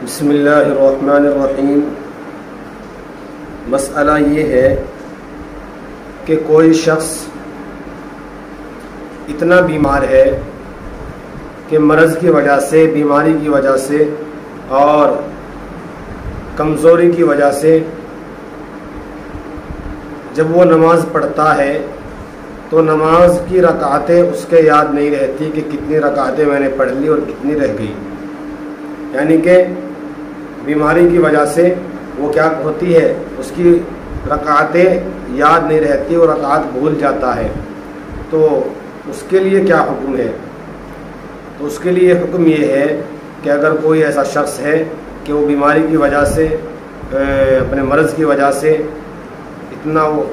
بسم اللہ الرحمن الرحیم۔ مسئلہ یہ ہے کہ کوئی شخص اتنا بیمار ہے کہ مرض کی وجہ سے، بیماری کی وجہ سے اور کمزوری کی وجہ سے جب وہ نماز پڑھتا ہے تو نماز کی رکعتیں اس کے یاد نہیں رہتی کہ کتنی رکعتیں میں نے پڑھ لی اور کتنی رہ گئی، یعنی کہ بیماری کی وجہ سے وہ کیا ہوتی ہے، اس کی رکعتیں یاد نہیں رہتی اور رکعت بھول جاتا ہے۔ تو اس کے لیے کیا حکم ہے؟ تو اس کے لیے حکم یہ ہے کہ اگر کوئی ایسا شخص ہے کہ وہ بیماری کی وجہ سے، اپنے مرض کی وجہ سے اتنا وہ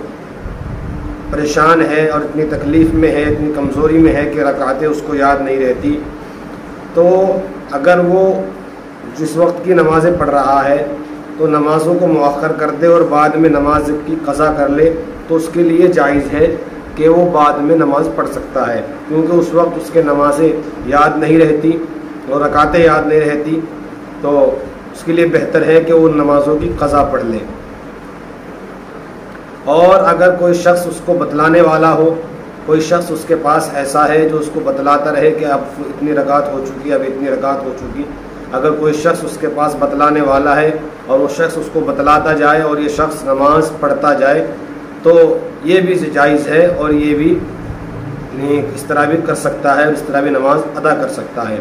پریشان ہے اور اتنی تکلیف میں ہے، اتنی کمزوری میں ہے کہ رکعتیں اس کو یاد نہیں رہتی، تو اگر وہ جس وقت کی نمازیں پڑھ رہا ہے تو نمازوں کو مؤخر کر دے اور بعد میں نماز کی قضا کر لے تو اس کے لیے جائز ہے کہ وہ بعد میں نماز پڑھ سکتا ہے، کیونکہ اس وقت اس کے نمازیں یاد نہیں رہتی اور رکعتیں یاد نہیں رہتی، تو اس کے لیے بہتر ہے کہ وہ نمازوں کی قضا پڑھ لے۔ اور اگر کوئی شخص اس کو بتلانے والا ہو، کوئی شخص اس کے پاس ایسا ہے جو اس کو بتلاتا رہے کہ اب اتنی رکعت ہو چکی، اب اتنی رکعت ہو چکی، اگر کوئی شخص اس کے پاس بتلانے والا ہے اور وہ شخص اس کو بتلاتا جائے اور یہ شخص نماز پڑھتا جائے تو یہ بھی جائز ہے، اور یہ بھی اس طرح بھی کر سکتا ہے، اس طرح بھی نماز ادا کر سکتا ہے،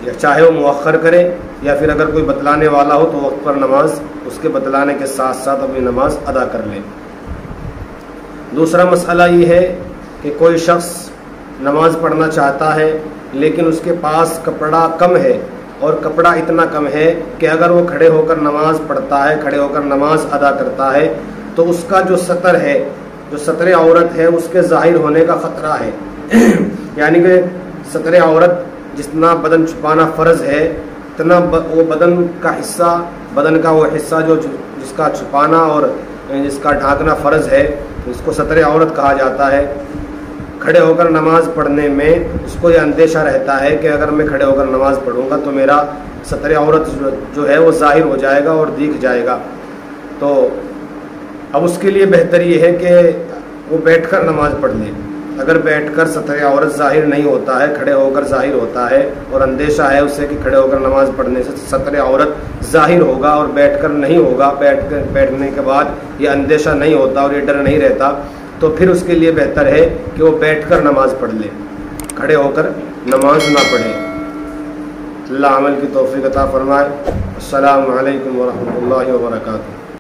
یا چاہے وہ مؤخر کرے یا پھر اگر کوئی بتلانے والا ہو تو وقت پر نماز اس کے بتلانے کے ساتھ ساتھ اپنی نماز ادا کر لے۔ دوسرا مسئلہ یہ ہے کہ کوئی شخص نماز پڑھنا چاہتا ہے لیکن اس کے پاس کپڑا کم ہے، اور کپڑا اتنا کم ہے کہ اگر وہ کھڑے ہو کر نماز پڑھتا ہے، کھڑے ہو کر نماز ادا کرتا ہے تو اس کا جو سطر ہے، جو سطر عورت ہے، اس کے ظاہر ہونے کا خطرہ ہے، یعنی کہ سطر عورت جتنا بدن چھپانا فرض ہے اتنا وہ بدن کا حصہ، بدن کا وہ حصہ جو جس کا چھپانا اور جس کا ڈھانکنا فرض ہے، اس کو سطر عورت کہا جاتا ہے۔ کھڑے ہو کر نماز پڑھنے میں اس کو یہ اندیشہ رہتا ہے کہ اگر میں کھڑے ہو کر نماز پڑھوں گا تو میرا سطر عورت جو ہے وہ ظاہر ہو جائے گا اور دکھ جائے گا، تو اب اس کے لیے بہتر یہ ہے کہ وہ بیٹھ کر نماز پڑھ لے۔ اگر بیٹھ کر سطر عورت ظاہر نہیں ہوتا ہے، کھڑے ہو کر ظاہر ہوتا ہے اور اندیشہ ہے اسے کہ کھڑے ہو کر نماز پڑھنے سے سطر عورت ظاہر ہوگا اور بیٹھ کر نہیں ہوگا، بیٹھنے کے بعد یہ اندیشہ نہیں ہوتا اور یہ ڈر نہیں رہتا، تو پھر اس کے لیے بہتر ہے کہ وہ بیٹھ کر نماز پڑھ لے، کھڑے ہو کر نماز نہ پڑھے۔ اللہ عمل کی توفیق عطا فرمائے۔ السلام علیکم ورحمۃ اللہ وبرکاتہ۔